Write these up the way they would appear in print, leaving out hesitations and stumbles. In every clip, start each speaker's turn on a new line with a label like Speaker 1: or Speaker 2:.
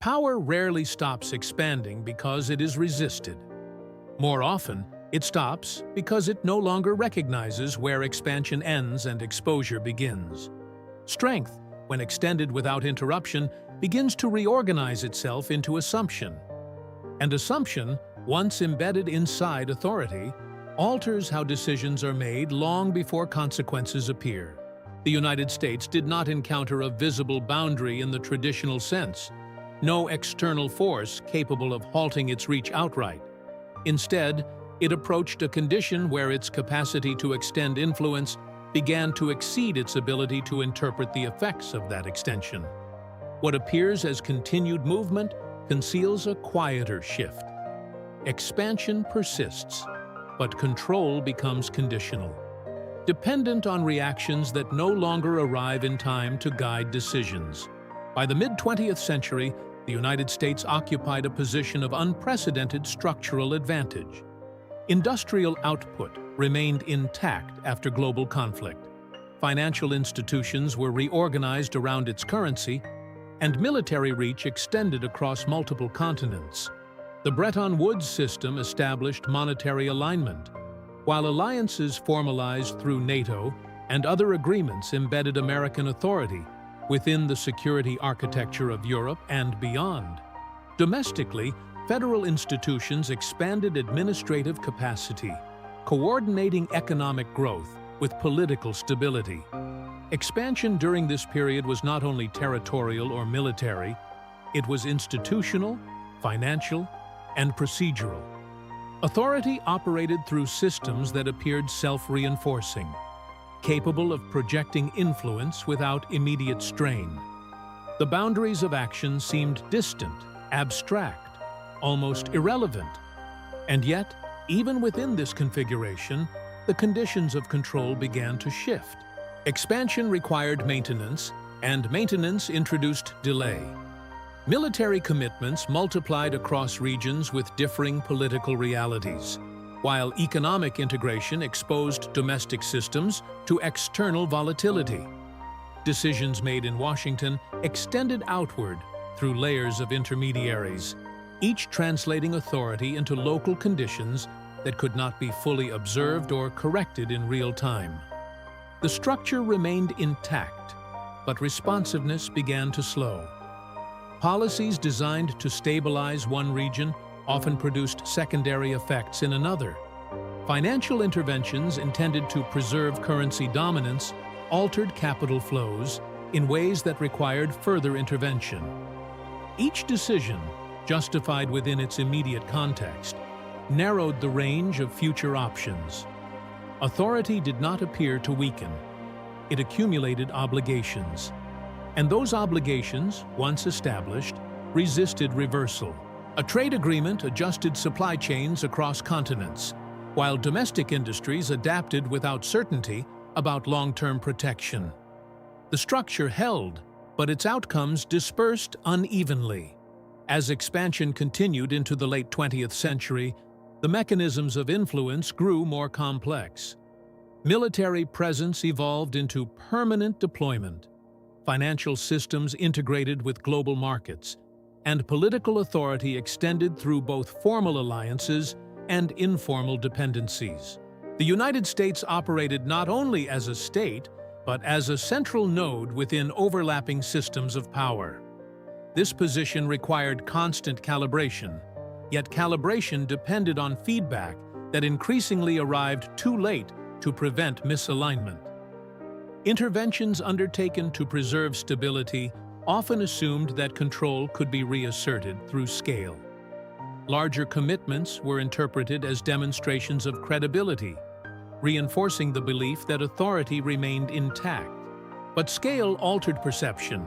Speaker 1: Power rarely stops expanding because it is resisted. More often, it stops because it no longer recognizes where expansion ends and exposure begins. Strength, when extended without interruption, begins to reorganize itself into assumption. And assumption, once embedded inside authority, alters how decisions are made long before consequences appear. The United States did not encounter a visible boundary in the traditional sense, no external force capable of halting its reach outright. Instead, it approached a condition where its capacity to extend influence began to exceed its ability to interpret the effects of that extension. What appears as continued movement conceals a quieter shift. Expansion persists, but control becomes conditional, dependent on reactions that no longer arrive in time to guide decisions. By the mid-20th century, the United States occupied a position of unprecedented structural advantage. Industrial output remained intact after global conflict. Financial institutions were reorganized around its currency, and military reach extended across multiple continents. The Bretton Woods system established monetary alignment, while alliances formalized through NATO and other agreements embedded American authority within the security architecture of Europe and beyond. Domestically, federal institutions expanded administrative capacity, coordinating economic growth with political stability. Expansion during this period was not only territorial or military, it was institutional, financial, and procedural. Authority operated through systems that appeared self-reinforcing, capable of projecting influence without immediate strain. The boundaries of action seemed distant, abstract, almost irrelevant. And yet, even within this configuration, the conditions of control began to shift. Expansion required maintenance, and maintenance introduced delay. Military commitments multiplied across regions with differing political realities, while economic integration exposed domestic systems to external volatility. Decisions made in Washington extended outward through layers of intermediaries, each translating authority into local conditions that could not be fully observed or corrected in real time. The structure remained intact, but responsiveness began to slow. Policies designed to stabilize one region often produced secondary effects in another. Financial interventions intended to preserve currency dominance altered capital flows in ways that required further intervention. Each decision, justified within its immediate context, narrowed the range of future options. Authority did not appear to weaken. It accumulated obligations. And those obligations, once established, resisted reversal. A trade agreement adjusted supply chains across continents, while domestic industries adapted without certainty about long-term protection. The structure held, but its outcomes dispersed unevenly. As expansion continued into the late 20th century, the mechanisms of influence grew more complex. Military presence evolved into permanent deployment, financial systems integrated with global markets, and political authority extended through both formal alliances and informal dependencies. The United States operated not only as a state, but as a central node within overlapping systems of power. This position required constant calibration, yet calibration depended on feedback that increasingly arrived too late to prevent misalignment. Interventions undertaken to preserve stability often assumed that control could be reasserted through scale. Larger commitments were interpreted as demonstrations of credibility, reinforcing the belief that authority remained intact. But scale altered perception.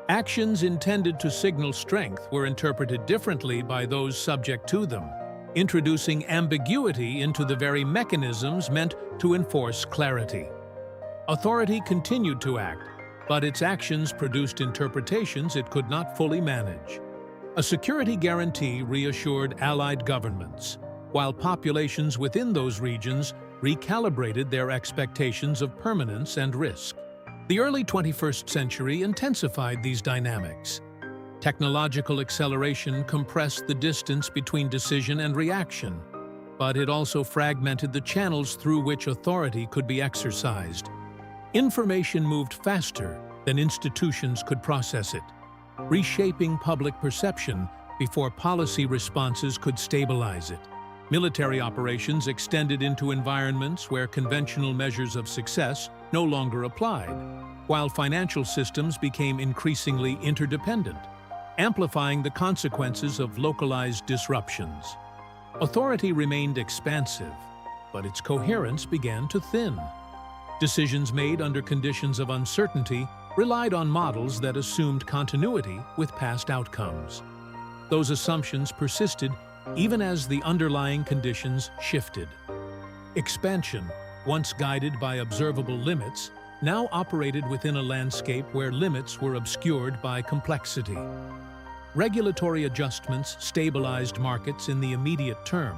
Speaker 1: Actions intended to signal strength were interpreted differently by those subject to them, introducing ambiguity into the very mechanisms meant to enforce clarity. Authority continued to act, but its actions produced interpretations it could not fully manage. A security guarantee reassured allied governments, while populations within those regions recalibrated their expectations of permanence and risk. The early 21st century intensified these dynamics. Technological acceleration compressed the distance between decision and reaction, but it also fragmented the channels through which authority could be exercised. Information moved faster than institutions could process it, reshaping public perception before policy responses could stabilize it. Military operations extended into environments where conventional measures of success no longer applied, while financial systems became increasingly interdependent, amplifying the consequences of localized disruptions. Authority remained expansive, but its coherence began to thin. Decisions made under conditions of uncertainty relied on models that assumed continuity with past outcomes. Those assumptions persisted even as the underlying conditions shifted. Expansion, once guided by observable limits, now operated within a landscape where limits were obscured by complexity. Regulatory adjustments stabilized markets in the immediate term,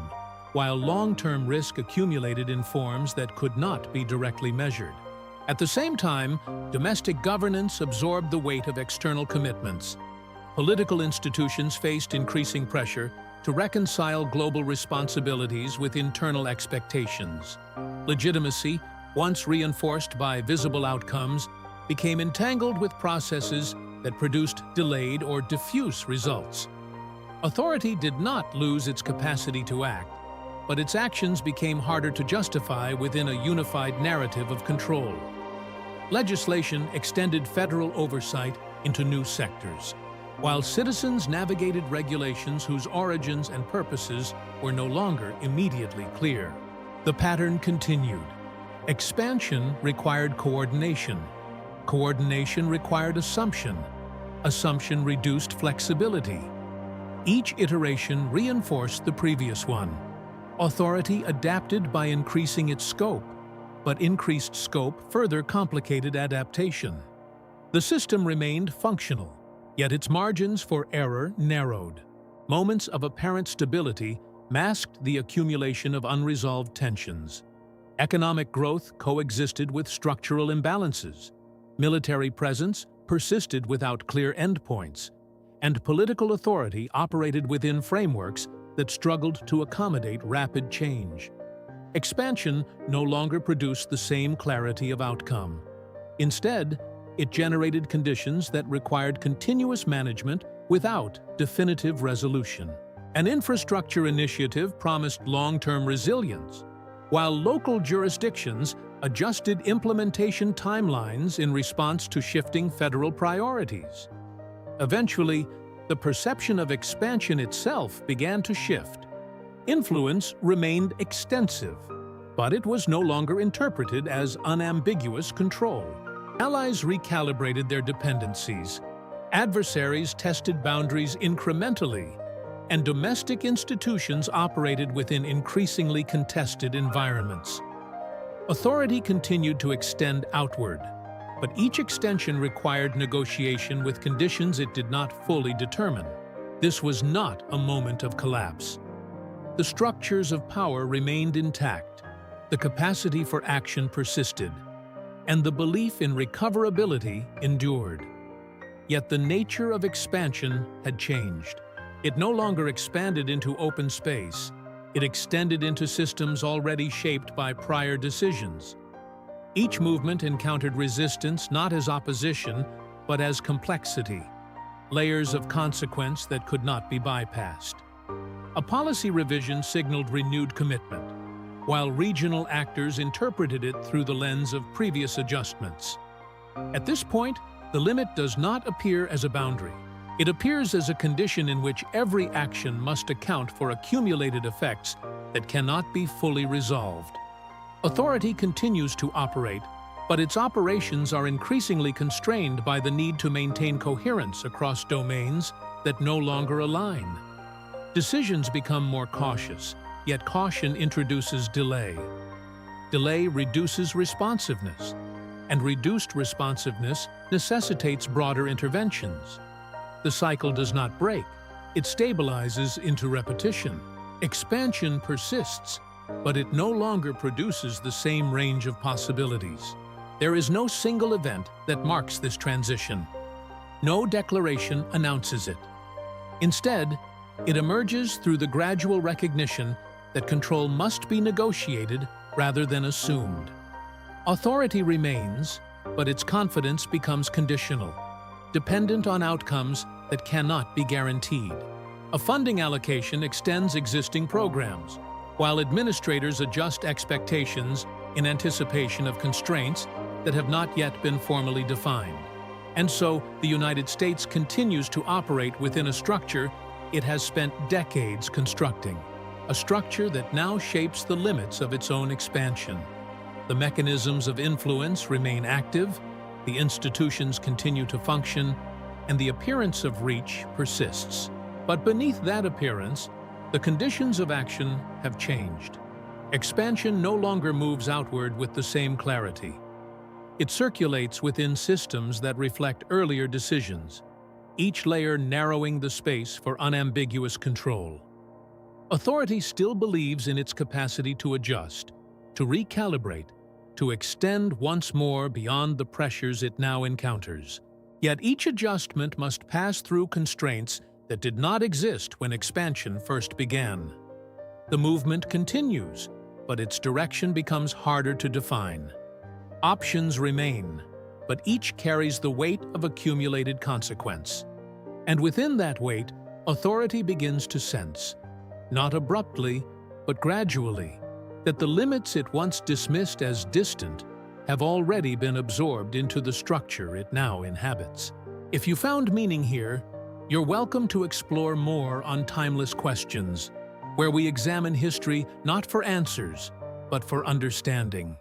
Speaker 1: while long-term risk accumulated in forms that could not be directly measured. At the same time, domestic governance absorbed the weight of external commitments. Political institutions faced increasing pressure to reconcile global responsibilities with internal expectations. Legitimacy, once reinforced by visible outcomes, became entangled with processes that produced delayed or diffuse results. Authority did not lose its capacity to act, but its actions became harder to justify within a unified narrative of control. Legislation extended federal oversight into new sectors, while citizens navigated regulations whose origins and purposes were no longer immediately clear. The pattern continued. Expansion required coordination. Coordination required assumption. Assumption reduced flexibility. Each iteration reinforced the previous one. Authority adapted by increasing its scope, but increased scope further complicated adaptation. The system remained functional, yet its margins for error narrowed. Moments of apparent stability masked the accumulation of unresolved tensions. Economic growth coexisted with structural imbalances. Military presence persisted without clear endpoints, and political authority operated within frameworks that struggled to accommodate rapid change. Expansion no longer produced the same clarity of outcome. Instead, it generated conditions that required continuous management without definitive resolution. An infrastructure initiative promised long-term resilience, while local jurisdictions adjusted implementation timelines in response to shifting federal priorities. Eventually, the perception of expansion itself began to shift. Influence remained extensive, but it was no longer interpreted as unambiguous control. Allies recalibrated their dependencies. Adversaries tested boundaries incrementally, and domestic institutions operated within increasingly contested environments. Authority continued to extend outward, but each extension required negotiation with conditions it did not fully determine. This was not a moment of collapse. The structures of power remained intact, the capacity for action persisted, and the belief in recoverability endured. Yet the nature of expansion had changed. It no longer expanded into open space. It extended into systems already shaped by prior decisions. Each movement encountered resistance not as opposition, but as complexity, layers of consequence that could not be bypassed. A policy revision signaled renewed commitment, while regional actors interpreted it through the lens of previous adjustments. At this point, the limit does not appear as a boundary. It appears as a condition in which every action must account for accumulated effects that cannot be fully resolved. Authority continues to operate, but its operations are increasingly constrained by the need to maintain coherence across domains that no longer align. Decisions become more cautious, yet caution introduces delay. Delay reduces responsiveness, and reduced responsiveness necessitates broader interventions. The cycle does not break, it stabilizes into repetition. Expansion persists, but it no longer produces the same range of possibilities. There is no single event that marks this transition. No declaration announces it. Instead, it emerges through the gradual recognition that control must be negotiated rather than assumed. Authority remains, but its confidence becomes conditional, dependent on outcomes that cannot be guaranteed. A funding allocation extends existing programs, while administrators adjust expectations in anticipation of constraints that have not yet been formally defined. And so, the United States continues to operate within a structure it has spent decades constructing, a structure that now shapes the limits of its own expansion. The mechanisms of influence remain active, the institutions continue to function, and the appearance of reach persists. But beneath that appearance, the conditions of action have changed. Expansion no longer moves outward with the same clarity. It circulates within systems that reflect earlier decisions, each layer narrowing the space for unambiguous control. Authority still believes in its capacity to adjust, to recalibrate, to extend once more beyond the pressures it now encounters. Yet each adjustment must pass through constraints that did not exist when expansion first began. The movement continues, but its direction becomes harder to define. Options remain, but each carries the weight of accumulated consequence. And within that weight, authority begins to sense, not abruptly, but gradually, that the limits it once dismissed as distant have already been absorbed into the structure it now inhabits. If you found meaning here, you're welcome to explore more on Timeless Questions, where we examine history not for answers, but for understanding.